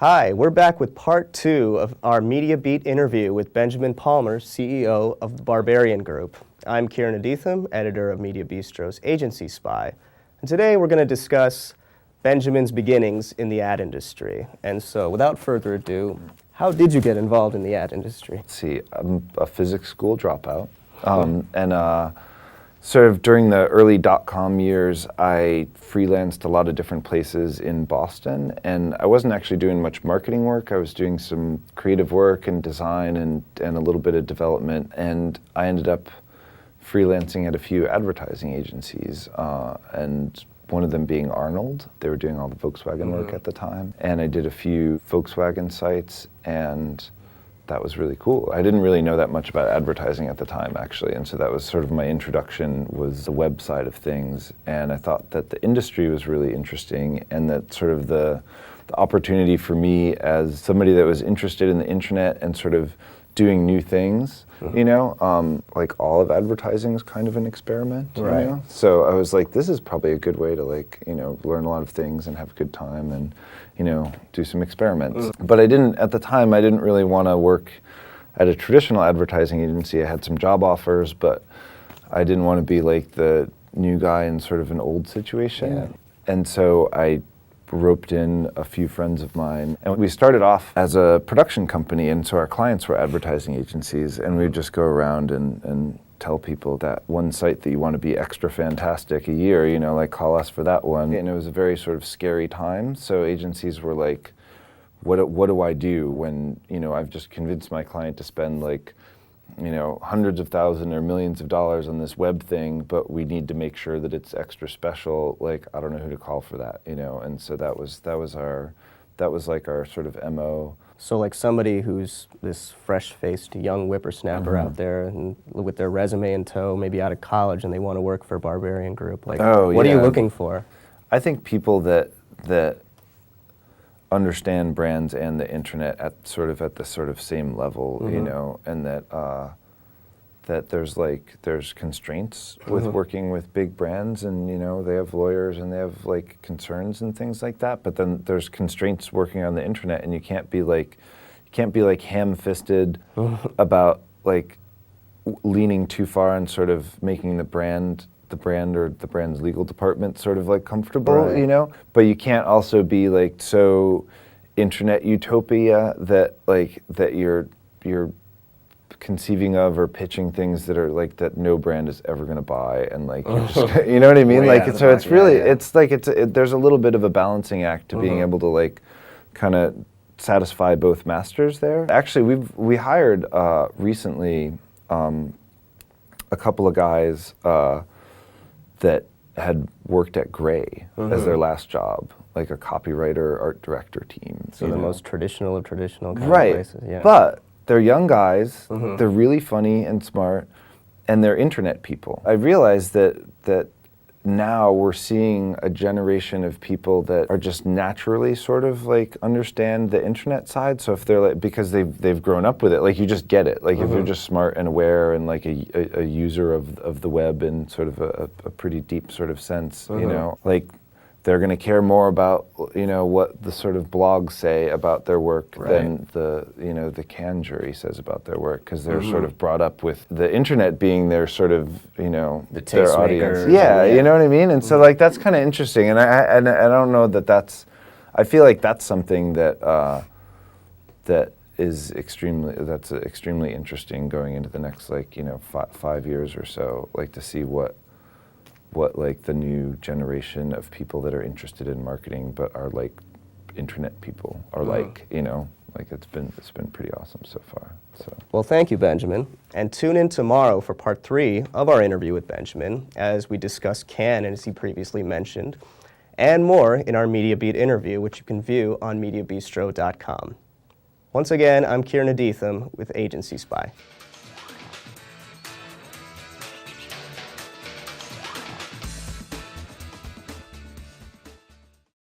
Hi, we're back with part 2 of our Media Beat interview with Benjamin Palmer, CEO of the Barbarian Group. I'm Kieran Aditham, editor of Mediabistro's Agency Spy, and today we're going to discuss Benjamin's beginnings in the ad industry. And so, without further ado, how did you get involved in the ad industry? Let's see, I'm a physics school dropout, and sort of during the early dot-com years, I freelanced a lot of different places in Boston, and I wasn't actually doing much marketing work. I was doing some creative work and design and a little bit of development, and I ended up freelancing at a few advertising agencies, and one of them being Arnold. They were doing all the Volkswagen work at the time, and I did a few Volkswagen sites, and that was really cool. I didn't really know that much about advertising at the time, actually, and so that was sort of my introduction, was the web side of things, and I thought that the industry was really interesting, and that sort of the opportunity for me as somebody that was interested in the internet and sort of doing new things, you know, like all of advertising is kind of an experiment, right. You know? So I was like, this is probably a good way to, like, you know, learn a lot of things and have a good time and, you know, do some experiments. But at the time, I didn't really want to work at a traditional advertising agency. I had some job offers, but I didn't want to be like the new guy in sort of an old situation. Yeah. And so I roped in a few friends of mine, and we started off as a production company, and so our clients were advertising agencies, and we'd just go around and tell people that one site that you want to be extra fantastic a year, you know, like call us for that one. And it was a very sort of scary time, so agencies were like, what do I do when, you know, I've just convinced my client to spend like, you know, hundreds of thousands or millions of dollars on this web thing, but we need to make sure that it's extra special. Like, I don't know who to call for that, you know. And so that was like our sort of MO. So like somebody who's this fresh-faced young whippersnapper out there and with their resume in tow, maybe out of college, and they want to work for Barbarian Group. Like, what are you looking for? I think people that understand brands and the internet at the sort of same level, you know, and that there's constraints with working with big brands, and you know, they have lawyers and they have like concerns and things like that, but then there's constraints working on the internet, and you can't be like ham-fisted about like leaning too far and sort of making the brand or the brand's legal department sort of like comfortable, you know? But you can't also be like so internet utopia that you're conceiving of or pitching things that are like that no brand is ever going to buy, and like you're just, you know what I mean? Like, so it's really it's like there's a little bit of a balancing act to being able to like kind of satisfy both masters there. Actually, we hired recently a couple of guys that had worked at Gray as their last job, like a copywriter, art director team. So the most traditional of traditional kind of places. Yeah. But they're young guys, they're really funny and smart, and they're internet people. I realized that now we're seeing a generation of people that are just naturally sort of like understand the internet side. So if they're like, because they've grown up with it, like you just get it. Like if you're just smart and aware and like a user of the web in sort of a pretty deep sort of sense, you know, like they're going to care more about, you know, what the sort of blogs say about their work than the, you know, the Cannes jury says about their work, because they're sort of brought up with the internet being their sort of, you know, their audience. Yeah, you know what I mean? And so like that's kind of interesting, and I don't know that's, I feel like that's something that is extremely interesting going into the next, like, you know, 5 years or so, like to see what like the new generation of people that are interested in marketing but are like internet people are like, you know, like it's been pretty awesome so far. So, well, thank you, Benjamin, and tune in tomorrow for part 3 of our interview with Benjamin as we discuss Cannes, as he previously mentioned, and more in our Media Beat interview, which you can view on Mediabistro.com. Once again, I'm Kieran Aditham with Agency Spy.